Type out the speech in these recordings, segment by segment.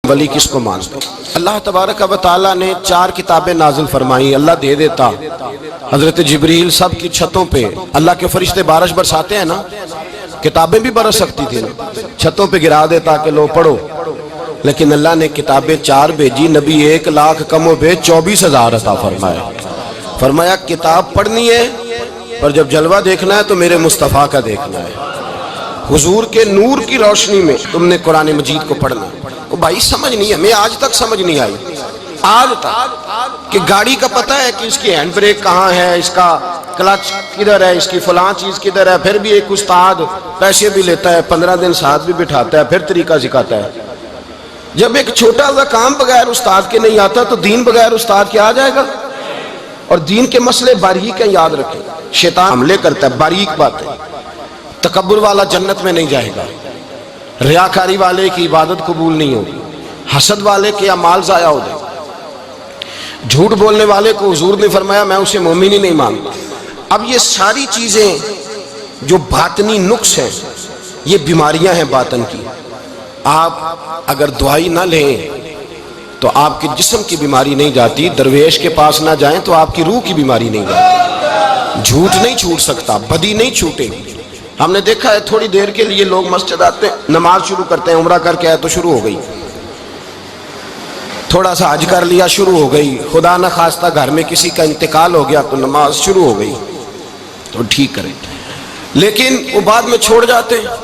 ولی کس کو مانتے؟ اللہ تبارک و تعالیٰ نے 4 کتابیں نازل فرمائی، اللہ دے دیتا حضرت جبریل سب کی چھتوں پہ، اللہ کے فرشتے بارش برساتے ہیں نا، کتابیں بھی برس سکتی تھی نا، چھتوں پہ گرا دیتا کہ لو پڑھو، لیکن اللہ نے کتابیں 4 بھیجی، نبی 1 لاکھ کم و بیش 24,000 عطا فرمایا۔ فرمایا کتاب پڑھنی ہے پر جب جلوہ دیکھنا ہے تو میرے مصطفیٰ کا دیکھنا ہے، حضور کے نور کی روشنی میں تم نے قرآن مجید کو پڑھنا ہے۔ وہ بھائی سمجھ نہیں ہے، میں آج تک سمجھ نہیں آئی، آج تک، کہ گاڑی کا پتہ ہے کہ اس کی ہینڈ بریک کہاں ہے، اس کا کلچ کدھر ہے، اس کی فلاں چیز کدھر ہے، پھر بھی ایک استاد پیسے بھی لیتا ہے، 15 دن ساتھ بھی بٹھاتا ہے، پھر طریقہ سکھاتا ہے۔ جب ایک چھوٹا سا کام بغیر استاد کے نہیں آتا تو دین بغیر استاد کے آ جائے گا؟ اور دین کے مسئلے باریک ہیں، یاد رکھیں، شیطان حملے کرتا ہے، باریک بات ہے۔ تکبر والا جنت میں نہیں جائے گا، ریاکاری والے کی عبادت قبول نہیں ہوگی، حسد والے کے اعمال ضائع ہو جائے، جھوٹ بولنے والے کو حضور نے فرمایا میں اسے مومن ہی نہیں مانتا۔ اب یہ ساری چیزیں جو باطنی نقص ہیں، یہ بیماریاں ہیں باطن کی، آپ اگر دوائی نہ لیں تو آپ کے جسم کی بیماری نہیں جاتی، درویش کے پاس نہ جائیں تو آپ کی روح کی بیماری نہیں جاتی، جھوٹ نہیں چھوٹ سکتا، بدی نہیں چھوٹے گی۔ ہم نے دیکھا ہے تھوڑی دیر کے لیے لوگ مسجد آتے ہیں، نماز شروع کرتے ہیں، عمرہ کر کے آئے تو شروع ہو گئی، تھوڑا سا حج کر لیا شروع ہو گئی، خدا نہ خواستہ گھر میں کسی کا انتقال ہو گیا تو نماز شروع ہو گئی، تو ٹھیک کریں، لیکن وہ بعد میں چھوڑ جاتے ہیں۔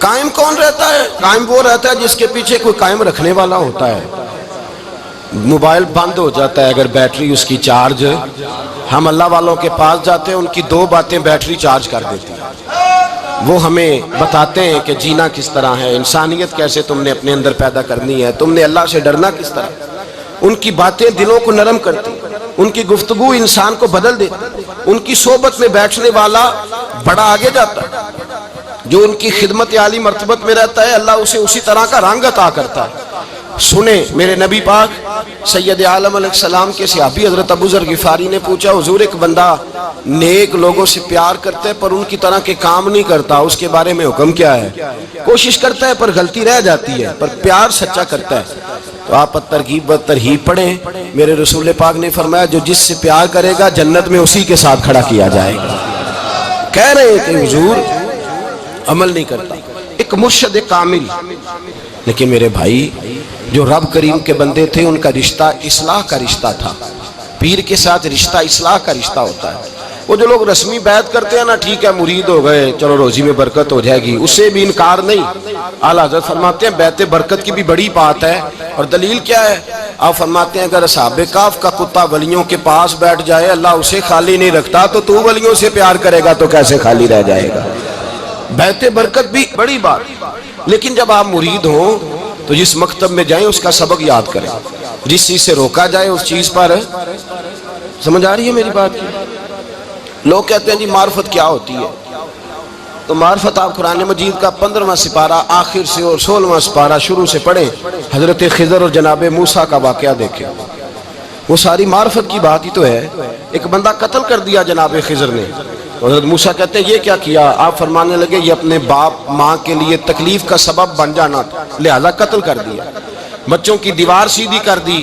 قائم کون رہتا ہے؟ قائم وہ رہتا ہے جس کے پیچھے کوئی قائم رکھنے والا ہوتا ہے۔ موبائل بند ہو جاتا ہے اگر بیٹری اس کی چارج، ہم اللہ والوں کے پاس جاتے ہیں، ان کی 2 باتیں بیٹری چارج کر دیتی ہیں، وہ ہمیں بتاتے ہیں کہ جینا کس طرح ہے، انسانیت کیسے تم نے اپنے اندر پیدا کرنی ہے، تم نے اللہ سے ڈرنا کس طرح۔ ان کی باتیں دلوں کو نرم کرتی، ان کی گفتگو انسان کو بدل دیتی، ان کی صحبت میں بیٹھنے والا بڑا آگے جاتا ہے، جو ان کی خدمت عالی مرتبت میں رہتا ہے اللہ اسے اسی طرح کا رنگ عطا کرتا ہے۔ سنیں میرے نبی پاک سید عالم علیہ السلام کے صحابی حضرت ابو ذر غفاری نے پوچھا حضور ایک بندہ نیک لوگوں سے پیار کرتا ہے پر ان کی طرح کے کام نہیں کرتا، اس کے بارے میں حکم کیا ہے؟ کوشش کرتا ہے پر غلطی رہ جاتی ہے، پر پیار سچا کرتا ہے۔ تو آپ ترغیب و ترہیب پڑھیں، میرے رسول پاک نے فرمایا جو جس سے پیار کرے گا جنت میں اسی کے ساتھ کھڑا کیا جائے گا۔ کہہ رہے ہیں کہ حضور عمل نہیں کرتا، ایک مرشد کامل، لیکن میرے بھائی جو رب کریم کے بندے تھے ان کا رشتہ اصلاح کا رشتہ تھا، پیر کے ساتھ رشتہ اصلاح کا رشتہ ہوتا ہے۔ وہ جو لوگ رسمی بیعت کرتے ہیں نا، ٹھیک ہے مرید ہو گئے چلو روزی میں برکت ہو جائے گی، اس سے بھی انکار نہیں۔ اعلیٰ حضرت فرماتے ہیں بیعت برکت کی بھی بڑی بات ہے، اور دلیل کیا ہے؟ آپ فرماتے ہیں اگر اصحاب کہف کا کتا ولیوں کے پاس بیٹھ جائے اللہ اسے خالی نہیں رکھتا، تو ولیوں سے پیار کرے گا تو کیسے خالی رہ جائے گا؟ بیعت برکت بھی بڑی بات، لیکن جب آپ مرید ہوں تو جس مکتب میں جائیں اس کا سبق یاد کریں، جس چیز سے روکا جائے اس چیز پر، سمجھ آ رہی ہے میری بات کی؟ لوگ کہتے ہیں جی معرفت کیا ہوتی ہے، تو معرفت آپ قرآن مجید کا 15واں سپارہ آخر سے اور 16واں سپارہ شروع سے پڑھیں، حضرت خضر اور جناب موسیٰ کا واقعہ دیکھیں، وہ ساری معرفت کی بات ہی تو ہے۔ ایک بندہ قتل کر دیا جناب خضر نے، حضرت موسیٰ کہتے ہیں یہ کیا کیا؟ آپ فرمانے لگے یہ اپنے باپ ماں کے لیے تکلیف کا سبب بن جانا تھا لہذا قتل کر دیا، بچوں کی دیوار سیدھی کر دی،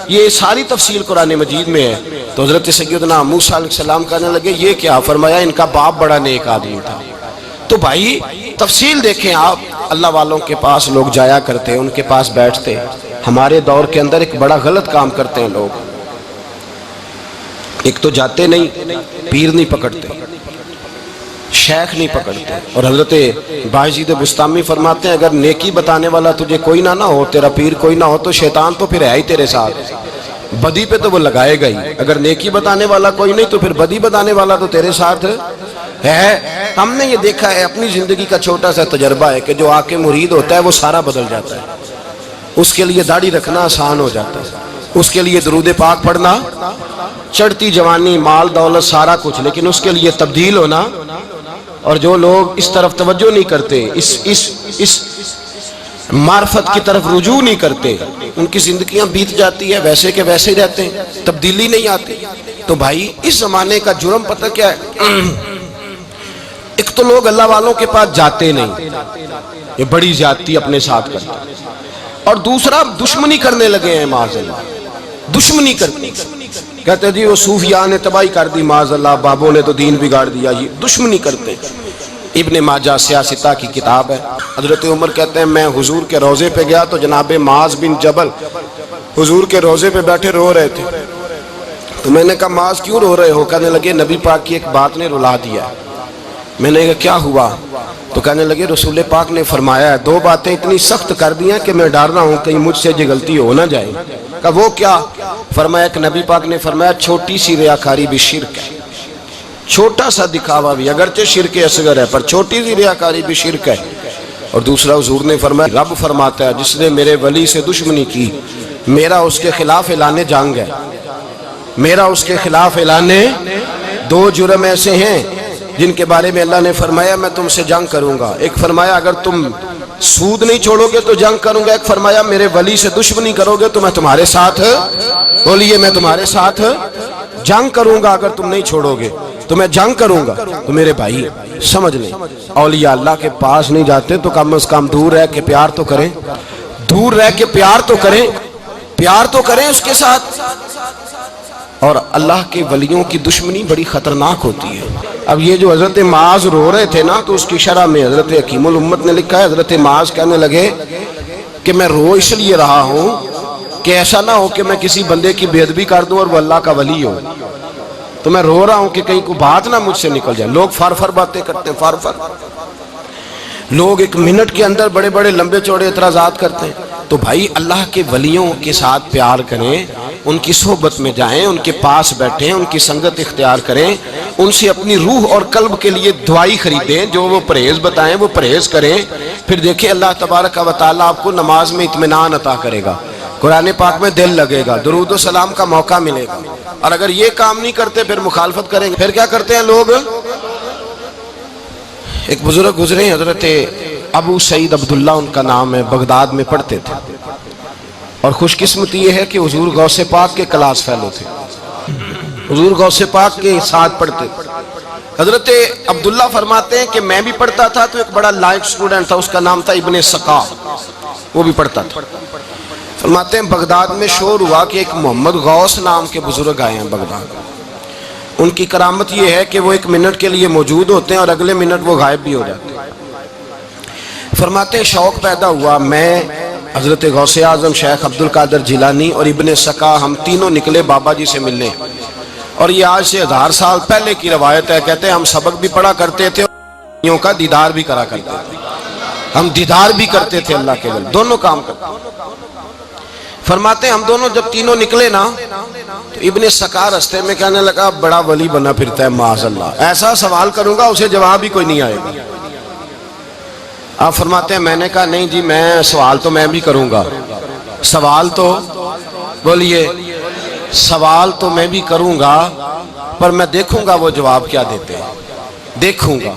یہ ساری تفصیل قرآن مجید میں ہے۔ تو حضرت سیدنا موسیٰ علیہ السلام کہنے لگے یہ کیا؟ فرمایا ان کا باپ بڑا نیک آدمی تھا۔ تو بھائی تفصیل دیکھیں آپ، اللہ والوں کے پاس لوگ جایا کرتے، ان کے پاس بیٹھتے۔ ہمارے دور کے اندر ایک بڑا غلط کام کرتے ہیں لوگ، ایک تو جاتے نہیں، پیر نہیں پکڑتے، شیخ نہیں پکڑتے، اور حضرت باجید بستامی فرماتے ہیں اگر نیکی بتانے والا تجھے کوئی نہ ہو، تیرا پیر کوئی نہ ہو، تو شیطان تو پھر ہے ہی تیرے ساتھ، بدی پہ تو وہ لگائے گا ہی۔ اگر نیکی بتانے والا کوئی نہیں تو پھر بدی بتانے والا تو تیرے ساتھ ہے۔ ہم نے یہ دیکھا ہے، اپنی زندگی کا چھوٹا سا تجربہ ہے کہ جو آ کے مرید ہوتا ہے وہ سارا بدل جاتا ہے، اس کے لیے داڑھی رکھنا آسان ہو جاتا ہے، اس کے لیے درود پاک پڑھنا، چڑھتی جوانی مال دولت سارا کچھ، لیکن اس کے لیے تبدیل ہونا۔ اور جو لوگ اس طرف توجہ نہیں کرتے، اس معرفت کی طرف رجوع نہیں کرتے، ان کی زندگیاں بیت جاتی ہے ویسے کہ ویسے رہتے ہیں، تبدیلی نہیں آتی۔ تو بھائی اس زمانے کا جرم پتہ کیا ہے؟ ایک تو لوگ اللہ والوں کے پاس جاتے نہیں، یہ بڑی زیادتی اپنے ساتھ کرتے، اور دوسرا دشمنی کرنے لگے ہیں معاذ اللہ، دشمنی کرتے کہتے جی وہ صوفیاء نے تباہی کر دی معاذ اللہ، بابوں نے تو دین بگاڑ دیا، یہ دشمنی کرتے۔ ابن ماجہ سیاستہ کی کتاب ہے، حضرت عمر کہتے ہیں میں حضور کے روضے پہ گیا تو جناب معاذ بن جبل حضور کے روضے پہ بیٹھے رو رہے تھے، تو میں نے کہا معاذ کیوں رو رہے ہو؟ کہنے لگے نبی پاک کی ایک بات نے رلا دیا۔ میں نے کہا کیا ہوا؟ تو کہنے لگے رسول پاک نے فرمایا ہے دو باتیں اتنی سخت کر دی ہیں کہ میں ڈر رہا ہوں کہیں مجھ سے یہ غلطی ہو نہ جائے۔ کہا وہ کیا؟ فرمایا کہ نبی پاک نے فرمایا چھوٹی سی ریاکاری بھی شرک ہے، چھوٹا سا دکھاوا بھی، اگرچہ شرک اصغر ہے پر چھوٹی سی ریاکاری بھی شرک ہے۔ اور دوسرا حضور نے فرمایا رب فرماتا ہے جس نے میرے ولی سے دشمنی کی میرا اس کے خلاف اعلان جنگ ہے، میرا اس کے خلاف اعلان۔ دو جرم ایسے ہیں جن کے بارے میں اللہ نے فرمایا میں تم سے جنگ کروں گا، ایک فرمایا اگر تم سود نہیں چھوڑو گے تو جنگ کروں گا، ایک فرمایا میرے ولی سے دشمنی کرو گے تو میں تمہارے ساتھ، بولیے میں تمہارے ساتھ جنگ کروں گا، اگر تم نہیں چھوڑو گے تو میں جنگ کروں گا۔ تو میرے بھائی سمجھ لیں اولیاء اللہ کے پاس نہیں جاتے تو کم از کم دور رہ کے پیار تو کریں، دور رہ کے پیار تو کریں، پیار تو کریں اس کے ساتھ۔ اور اللہ کے ولیوں کی دشمنی بڑی خطرناک ہوتی ہے۔ اب یہ جو حضرت معاذ رو رہے تھے نا تو اس کی شرح میں حضرت حکیم الامت نے لکھا ہے حضرت معاذ کہنے لگے کہ میں رو اس لیے رہا ہوں کہ ایسا نہ ہو کہ میں کسی بندے کی بے ادبی کر دوں اور وہ اللہ کا ولی ہو، تو میں رو رہا ہوں کہ کہیں کوئی بات نہ مجھ سے نکل جائے۔ لوگ فار باتیں کرتے ہیں، فار لوگ ایک منٹ کے اندر بڑے بڑے لمبے چوڑے اعتراضات کرتے ہیں۔ تو بھائی اللہ کے ولیوں کے ساتھ پیار کریں، ان کی صحبت میں جائیں، ان کے پاس بیٹھیں، ان کی سنگت اختیار کریں، ان سے اپنی روح اور قلب کے لیے دعائی خریدیں، جو وہ پرہیز بتائیں وہ پرہیز کریں، پھر دیکھیں اللہ تبارک و تعالیٰ آپ کو نماز میں اطمینان عطا کرے گا، قرآن پاک میں دل لگے گا، درود و سلام کا موقع ملے گا۔ اور اگر یہ کام نہیں کرتے پھر مخالفت کریں گے۔ پھر کیا کرتے ہیں لوگ؟ ایک بزرگ گزرے حضرت ابو سعید عبداللہ ان کا نام ہے، بغداد میں پڑھتے تھے، اور خوش قسمتی یہ ہے کہ حضور غوث پاک کے کلاس فیلو تھے، حضور غوث پاک کے ساتھ پڑھتے۔ حضرت عبداللہ فرماتے ہیں کہ میں بھی پڑھتا تھا تو ایک بڑا لائق سٹوڈنٹ تھا، اس کا نام تھا ابن سقا، وہ بھی پڑھتا تھا۔ فرماتے ہیں بغداد میں شور ہوا کہ ایک محمد غوث نام کے بزرگ آئے ہیں بغداد، ان کی کرامت یہ ہے کہ وہ ایک منٹ کے لیے موجود ہوتے ہیں اور اگلے منٹ وہ غائب بھی ہو جاتے ہیں۔ فرماتے ہیں شوق پیدا ہوا، میں حضرت غوث اعظم شیخ عبد القادر جیلانی اور ابن سقا ہم تینوں نکلے بابا جی سے ملنے، اور یہ آج سے 1000 سال پہلے کی روایت ہے۔ کہتے ہیں ہم سبق بھی پڑھا کرتے تھے اور کا دیدار بھی کرا کرتے تھے، ہم دیدار بھی کرتے تھے اللہ کے ولی، دونوں کام کرتے۔ فرماتے ہیں ہم دونوں جب تینوں نکلے نا تو ابن سقا رستے میں کہنے لگا بڑا ولی بنا پھرتا ہے معاذ اللہ، ایسا سوال کروں گا اسے جواب ہی کوئی نہیں آئے گا۔ آپ فرماتے ہیں میں نے کہا نہیں جی میں سوال تو میں بھی کروں گا، سوال تو بولیے سوال تو میں بھی کروں گا، پر میں دیکھوں گا وہ جواب کیا دیتے ہیں، دیکھوں گا۔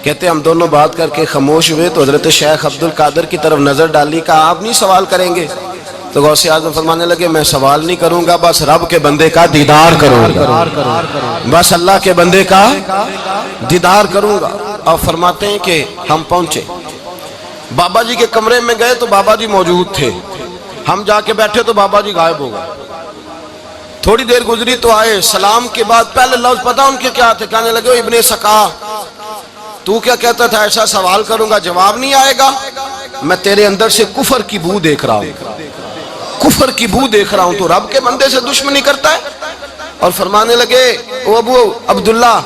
کہتے ہیں ہم دونوں بات کر کے خاموش ہوئے تو حضرت شیخ عبد القادر کی طرف نظر ڈالی، کہا آپ نہیں سوال کریں گے؟ تو غوث اعظم فرمانے لگے میں سوال نہیں کروں گا، بس رب کے بندے کا دیدار کروں گا، بس اللہ کے بندے کا دیدار کروں گا۔ اور فرماتے ہیں کہ ہم پہنچے بابا جی کے کمرے میں، گئے تو بابا جی موجود تھے، ہم جا کے بیٹھے تو بابا جی غائب ہو گئے۔ تھوڑی دیر گزری تو آئے، سلام کے بعد پہلے لفظ پتہ ان کے کیا تھے؟ کہنے لگے ابن سقا تو کیا کہتا تھا ایسا سوال کروں گا جواب نہیں آئے گا؟ میں تیرے اندر سے کفر کی بو دیکھ رہا ہوں، کفر کی بو دیکھ رہا ہوں، تو رب کے بندے سے دشمنی کرتا ہے۔ اور فرمانے لگے او ابو عبداللہ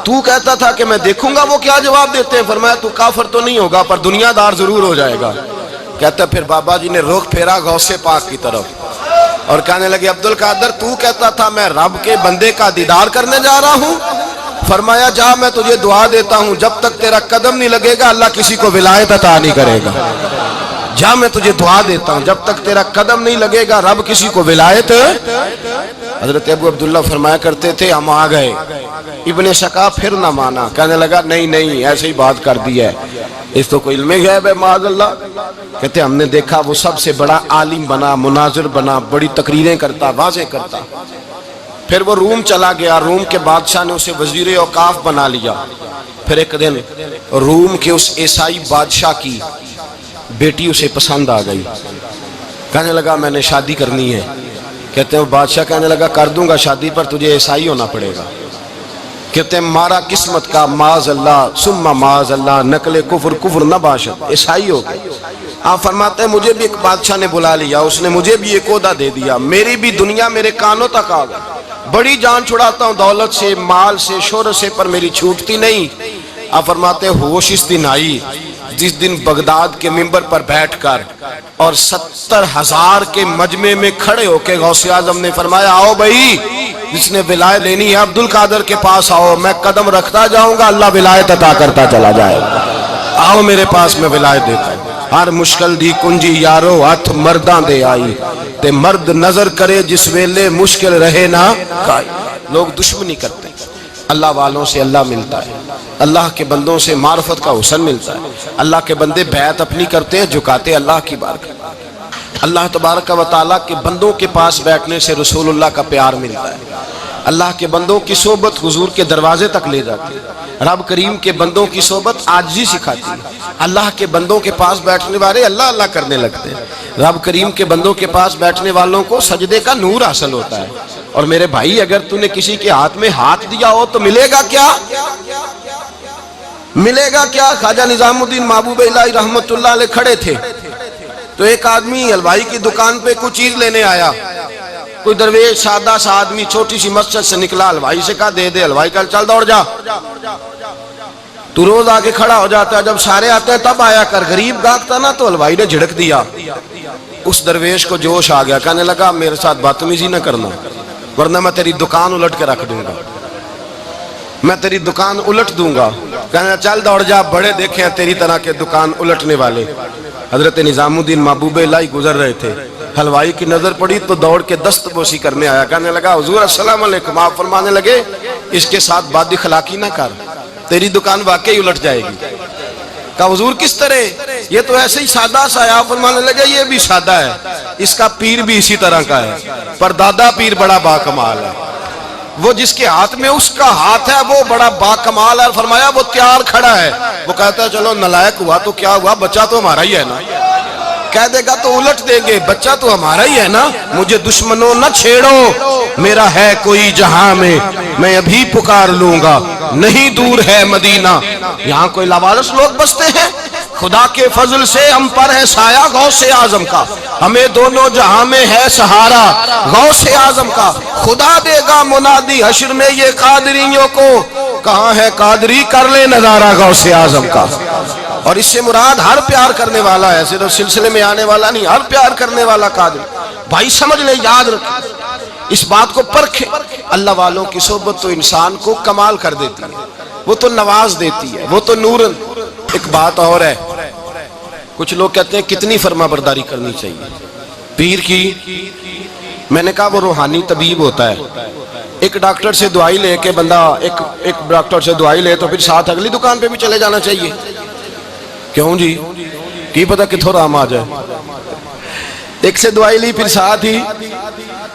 تو کہتا تھا کہ میں دیکھوں گا وہ کیا جواب دیتے ہیں۔ فرمایا تو کافر تو نہیں ہوگا پر دنیا دار ضرور ہو جائے گا۔ کہتا پھر بابا جی نے رخ پھیرا غوث پاک کی طرف اور کہنے لگے عبد القادر تو کہتا تھا میں رب کے بندے کا دیدار کرنے جا رہا ہوں، فرمایا جا میں تجھے دعا دیتا ہوں جب تک تیرا قدم نہیں لگے گا اللہ کسی کو ولایت عطا نہیں کرے گا، جا میں تجھے دعا دیتا ہوں جب تک تیرا قدم نہیں لگے گا رب کسی کو ولایت۔ حضرت ابو عبداللہ فرمایا کرتے تھے ہم آ گئے، ابن سقا پھر نہ مانا، کہنے لگا نہیں نہیں ایسے ہی بات کر دی ہے، اس تو کوئی علم غیب ہے معاذ اللہ۔ کہتے ہم نے دیکھا وہ سب سے بڑا عالم بنا، مناظر بنا، بڑی تقریریں کرتا، واضح کرتا۔ پھر وہ روم چلا گیا، روم کے بادشاہ نے اسے وزیر اوقاف بنا لیا۔ پھر ایک دن روم کے اس عیسائی بادشاہ کی بیٹی اسے پسند آ گئی، کہنے لگا میں نے شادی کرنی ہے۔ کہتے ہیں بادشاہ کہنے لگا کر دوں گا شادی، پر تجھے عیسائی ہونا پڑے گا۔ کہتے ہیں مارا قسمت کا معاذ اللہ ثم معاذ اللہ، نقل کفر کفر نہ باشد، عیسائی ہو گئے۔ آپ فرماتے ہیں مجھے بھی ایک بادشاہ نے بلا لیا، اس نے مجھے بھی ایک عہدہ دے دیا، میری بھی دنیا میرے کانوں تک آ گئی، بڑی جان چھڑاتا ہوں دولت سے، مال سے، شہرت سے، پر میری چھوٹتی نہیں۔ آپ فرماتے ہیں ہوش اس دن آئی جس دن بغداد کے منبر پر بیٹھ کر اور 70,000 کے مجمع میں کھڑے ہو کے غوث اعظم نے فرمایا آؤ بھائی، جس نے ولایت لینی ہے عبد القادر کے پاس آؤ، میں قدم رکھتا جاؤں گا، اللہ ولایت عطا کرتا چلا جائے گا، آؤ میرے پاس میں ولایت دیتا ہوں۔ ہر مشکل دی کنجی یارو ہاتھ مرداں دے آئی، تے مرد نظر کرے جس ویلے مشکل رہے نہ کائی۔ لوگ دشمنی کرتے ہیں، اللہ والوں سے اللہ ملتا ہے، اللہ کے بندوں سے معرفت کا حسن ملتا ہے، اللہ کے بندے بیعت اپنی کرتے ہیں، جھکاتے اللہ کی بارگاہ۔ اللہ تبارک و تعالیٰ کے بندوں کے پاس بیٹھنے سے رسول اللہ کا پیار ملتا ہے، اللہ کے بندوں کی صحبت حضور کے دروازے تک لے جاتی ہے، رب کریم کے بندوں کی صحبت عاجزی سکھاتی ہے، اللہ کے بندوں کے پاس بیٹھنے والے اللہ اللہ کرنے لگتے ہیں، رب کریم کے بندوں کے پاس بیٹھنے والوں کو سجدے کا نور حاصل ہوتا ہے۔ اور میرے بھائی اگر تو نے کسی کے ہاتھ میں ہاتھ دیا ہو تو ملے گا کیا؟ ملے گا کیا؟ خواجہ نظام الدین محبوب الہی رحمت اللہ علیہ کھڑے تھے تو ایک آدمی حلوائی کی دکان پہ کچھ چیز لینے آیا، کوئی درویش سادہ سا آدمی چھوٹی سی مسجد سے نکلا، حلوائی سے کہا دے دے، حلوائی کہا چل دوڑ جا، تو روز آگے کھڑا ہو جاتا ہے، جب سارے آتے ہیں تب آیا کر، غریب گاہک نا، تو حلوائی نے جھڑک دیا، اس درویش کو جوش آ گیا، کہنے لگا میرے ساتھ بدتمیزی نہ کرنا ورنہ میں تیری دکان الٹ کے رکھ دوں گا، میں تیری دکان الٹ دوں گا۔ کہنے چل دوڑ جا، بڑے دیکھے ہیں تیری طرح کے دکان الٹنے والے۔ حضرت نظام الدین محبوب الہی گزر رہے تھے، حلوائی کی نظر پڑی تو دوڑ کے دست بوسی کرنے آیا، کہنے لگا حضور السلام علیکم۔ آپ فرمانے لگے اس کے ساتھ بد اخلاقی نہ کر، تیری دکان واقعی الٹ جائے گی۔ کہا حضور کس طرح؟ یہ تو ایسے ہی سادہ سا ہے۔ آپ فرمانے لگے یہ بھی سادہ ہے، اس کا پیر بھی اسی طرح کا ہے، پر دادا پیر بڑا باکمال ہے، وہ جس کے ہاتھ میں اس کا ہاتھ ہے وہ بڑا باکمال ہے۔ فرمایا وہ تیار کھڑا ہے، وہ کہتا ہے چلو نالائق ہوا تو کیا ہوا، بچہ تو ہمارا ہی ہے نا، کہہ دے گا تو الٹ دیں گے، بچہ تو ہمارا ہی ہے نا، مجھے دشمنوں نہ چھیڑو، میرا ہے کوئی جہاں میں ابھی پکار لوں گا، نہیں دور ہے مدینہ۔ یہاں کوئی لاوارث لوگ بستے ہیں، خدا کے فضل سے ہم پر ہے سایہ غوث اعظم کا، ہمیں دونوں جہاں میں ہے سہارا غوث اعظم کا، خدا دے گا منادی حشر میں یہ قادریوں کو، کہاں ہے قادری کر لے نظارہ غوث اعظم کا۔ اور اس سے مراد ہر پیار کرنے والا ہے، صرف سلسلے میں آنے والا نہیں، ہر پیار کرنے والا قادر۔ بھائی سمجھ لیں، یاد رکھیں، اس بات کو پرکھیں، اللہ والوں کی صحبت تو انسان کو کمال کر دیتی ہے، وہ تو نواز دیتی ہے، وہ تو نورن۔ ایک بات اور ہے، کچھ لوگ کہتے ہیں کتنی فرما برداری کرنی چاہیے پیر کی؟ میں نے کہا وہ روحانی طبیب ہوتا ہے، ایک ڈاکٹر سے دوائی لے کے بندہ ایک ڈاکٹر سے دوائی لے تو پھر ساتھ اگلی دکان پہ بھی چلے جانا چاہیے، کیوں جی؟ کی پتہ کتھوں رام آ جائے، ایک سے دوائی لی پھر ساتھ ہی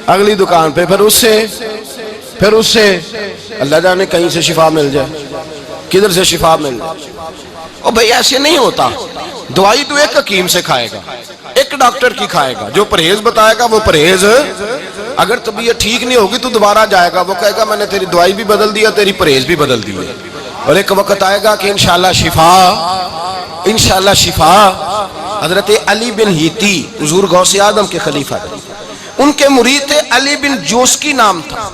اگلی دکان پہ، پھر اس سے اللہ جانے کہیں سے شفا مل جائے، کدھر سے شفا مل جائے۔ اور بھئی ایسے نہیں ہوتا، دوائی تو ایک حکیم سے کھائے گا، ایک ڈاکٹر کی کھائے گا، جو پرہیز بتائے گا وہ پرہیز، اگر طبیعت ٹھیک نہیں ہوگی تو دوبارہ جائے گا، وہ کہے گا میں نے تیری دوائی بھی بدل دیا، تیری پرہیز بھی بدل دی، اور ایک وقت آئے گا کہ انشاءاللہ شفا۔ حضرت علی بن ہیتی حضور غوث اعظم کے خلیفہ تھے، ان کے مرید تھے علی بن جوسکی نام تھا۔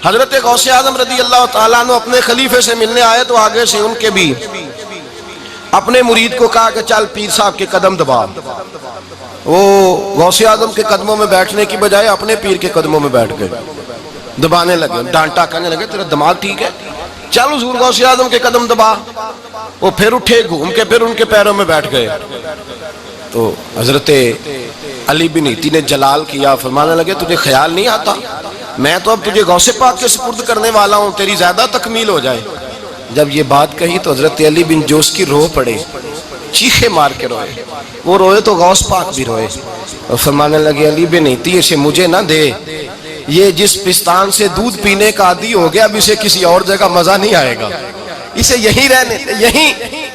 حضرت غوث اعظم رضی اللہ تعالیٰ عنہ اپنے خلیفے سے ملنے آئے تو آگے سے ان کے بھی اپنے مرید کو کہا کہ چل پیر صاحب کے قدم دبا۔ وہ غوث اعظم کے قدموں میں بیٹھنے کی بجائے اپنے پیر کے قدموں میں بیٹھ گئے، دبانے لگے، ڈانٹا، کہنے لگے تیرا دماغ ٹھیک ہے، چل حضور غوث اعظم کے قدم دبا۔ وہ پھر اٹھے، گھوم کے پھر ان کے پیروں میں بیٹھ گئے، تو حضرت علی بن ہیتی نے جلال کیا، فرمانے لگے تجھے خیال نہیں آتا میں تو اب تجھے غوث پاک کے سپرد کرنے والا ہوں، تیری زیادہ تکمیل ہو جائے۔ جب یہ بات کہی تو حضرت علی بن جوس کی رو پڑے، چیخے مار کے روئے، وہ روئے تو غوث پاک بھی روئے، اور فرمانے لگے علی بن ہیتی اسے مجھے نہ دے، یہ جس پستان سے دودھ پینے کا عادی ہو گیا اب اسے کسی اور جگہ مزہ نہیں آئے گا، اسے یہیں رہنے،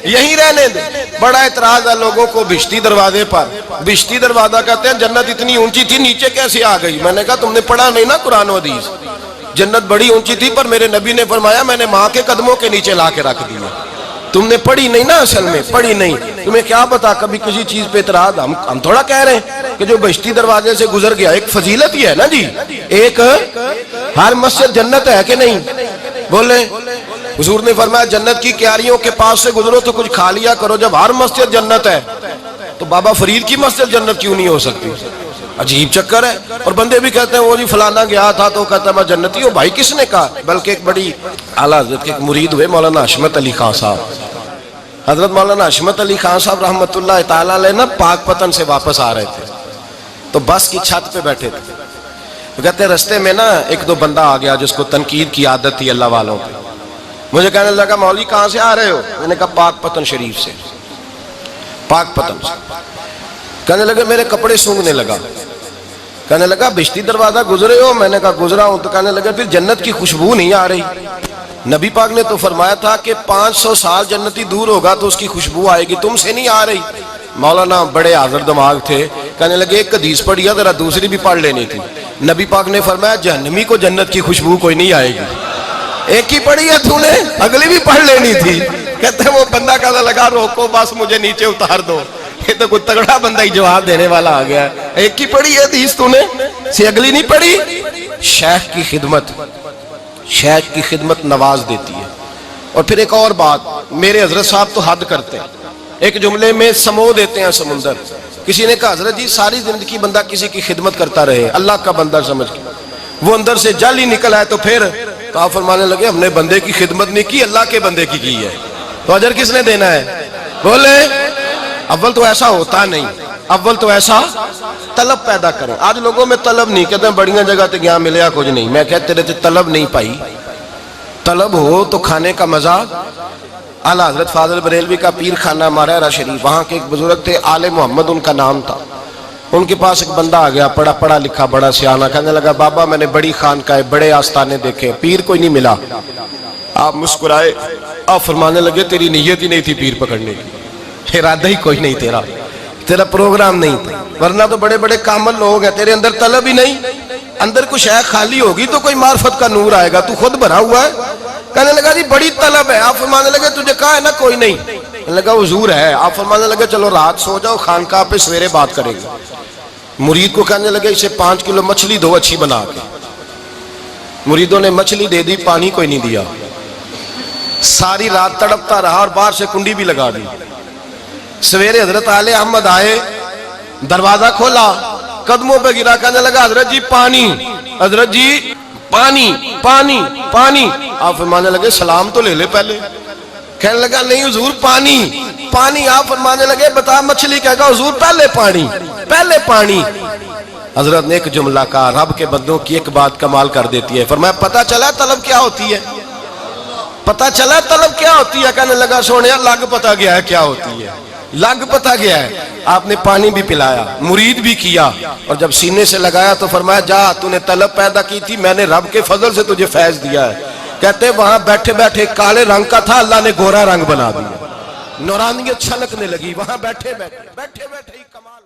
یہیں رہنے دیں. بڑا اعتراض ہے لوگوں کو بہشتی دروازے پر. بہشتی دروازہ کہتے ہیں جنت اتنی اونچی تھی نیچے کیسے آ گئی؟ میں نے کہا تم نے پڑھا نہیں نا قرآن و حدیث. جنت بڑی اونچی تھی پر میرے نبی نے فرمایا میں نے ماں کے قدموں کے نیچے لا کے رکھ دیا. تم نے پڑھی نہیں نا، اصل میں پڑھی نہیں. تمہیں کیا پتا کبھی کسی چیز پہ اعتراض. ہم تھوڑا کہہ رہے ہیں کہ جو بہشتی دروازے سے گزر گیا ایک فضیلت ہی ہے نا جی. ایک ہر مسجد جنت ہے کہ نہیں؟ بولے. حضور نے فرمایا جنت کی کیاریوں کے پاس سے گزرو تو کچھ کھا لیا کرو. جب ہر مسجد جنت ہے تو بابا فرید کی مسجد جنت کیوں نہیں ہو سکتی؟ عجیب چکر ہے. اور بندے بھی کہتے ہیں وہ جی فلانا گیا تھا تو کہتا ہے میں جنتی ہوں. بھائی کس نے کہا؟ بلکہ ایک بڑی اعلیٰ حضرت کے ایک مرید ہوئے مولانا حشمت علی خان صاحب. حضرت مولانا حشمت علی خان صاحب رحمۃ اللہ تعالیٰ علیہ نا پاک پتن سے واپس آ رہے تھے تو بس کی چھت پہ بیٹھے تھے. تو کہتے ہیں رستے میں نا ایک دو بندہ آ گیا جس کو تنقید کی عادت تھی اللہ والوں پہ. مجھے کہنے لگا مولوی کہاں سے آ رہے ہو؟ میں نے کہا پاک پتن شریف سے. پاک پتن سے. کہنے لگے میرے کپڑے سونگنے لگا. کہنے لگا بہشتی دروازہ گزرے ہو؟ میں نے کہا گزرا ہوں. تو کہنے لگا پھر جنت کی خوشبو نہیں آ رہی؟ نبی پاک نے تو فرمایا تھا کہ 500 سال جنتی دور ہوگا تو اس کی خوشبو آئے گی، تم سے نہیں آ رہی. مولانا بڑے حاضر دماغ تھے. کہنے لگے ایک حدیث پڑھی ہے ذرا دوسری بھی پڑھ لینی تھی. نبی پاک نے فرمایا جہنمی کو جنت کی خوشبو کوئی نہیں آئے گی. ایک ہی پڑھی ہے تو نے، اگلی بھی پڑھ لینی تھی. کہتے ہیں وہ بندہ کہنے لگا روکو بس مجھے نیچے اتار دو. یہ تو کوئی تگڑا بندہ ہی جواب دینے والا آ گیا. ایک ہی پڑھی ہے حدیث تو نے، سے اگلی نہیں پڑھی. شیخ کی خدمت، شیخ کی خدمت نواز دیتی ہے. اور پھر ایک اور بات، میرے حضرت صاحب تو حد کرتے ہیں. ایک جملے میں سمو دیتے ہیں سمندر. کسی نے کہا حضرت جی ساری زندگی بندہ کسی کی خدمت کرتا رہے اللہ کا بندہ سمجھ کے، وہ اندر سے جل ہی نکل آئے تو پھر تو آپ فرمانے لگے ہم نے بندے کی خدمت نہیں کی اللہ کے بندے کی ہے تو اجر کس نے دینا ہے؟ بولے. اول تو ایسا ہوتا نہیں، اول تو ایسا طلب پیدا کریں. آج لوگوں میں طلب نہیں. کہتے ہیں بڑیاں جگہ تے گیا ملیا کچھ نہیں. میں کہتے رہتے طلب نہیں پائی. طلب ہو تو کھانے کا مزہ. اعلیٰ حضرت فاضل بریلوی کا پیر خانہ مارہرہ شریف، وہاں کے ایک بزرگ تھے آل محمد ان کا نام تھا. ان کے پاس ایک بندہ آ گیا پڑھا لکھا بڑا سیانہ. کہنے لگا بابا میں نے بڑی خانقاہیں بڑے آستانے دیکھے پیر کوئی نہیں ملا. آپ مسکرائے. آپ فرمانے لگے تیری نیت ہی نہیں تھی پیر پکڑنے کی، ارادہ ہی کوئی نہیں تیرا پروگرام نہیں تھا. ورنہ تو بڑے بڑے کامل لوگ ہیں، تیرے اندر طلب ہی نہیں. اندر کچھ شے خالی ہوگی تو کوئی معرفت کا نور آئے گا. تو خود بھرا ہوا ہے. کہنے لگا جی بڑی طلب ہے. آپ فرمانے لگے تجھے کہا ہے نا کوئی نہیں. کہنے لگا حضور ہے. آپ فرمانے لگے چلو رات سو جاؤ خانقاہ پہ سویرے بات کرے گا. مرید کو کہنے لگے اسے 5 کلو مچھلی دو اچھی بنا کے. مریدوں نے مچھلی دے دی، پانی کوئی نہیں دیا. ساری رات تڑپتا رہا اور باہر سے کنڈی بھی لگا دی. سویرے حضرت آل احمد آئے، دروازہ کھولا، قدموں پہ گرا. کہنے لگا حضرت جی پانی، حضرت جی پانی پانی پانی. آپ فرمانے لگے سلام تو لے لے پہلے. کہنے لگا نہیں حضور پانی پانی. آپ فرمانے لگے بتا مچھلی کہے گا حضور پہلے پانی پہلے پانی. حضرت نے ایک جملہ کہا رب کے بندوں کی ایک بات کمال کر دیتی ہے. فرمایا پتہ چلا طلب کیا ہوتی ہے؟ پتہ چلا طلب کیا ہوتی ہے؟ کہنے لگا سونے لگ پتہ گیا ہے کیا ہوتی ہے، لگ پتہ گیا ہے. آپ نے پانی بھی پلایا، مرید بھی کیا، اور جب سینے سے لگایا تو فرمایا جا تو نے طلب پیدا کی تھی، میں نے رب کے فضل سے تجھے فیض دیا ہے. کہتے وہاں بیٹھے بیٹھے کالے رنگ کا تھا، اللہ نے گورا رنگ بنا دیا. نورانیت چھلکنے لگی وہاں بیٹھے بیٹھے ہی کمال.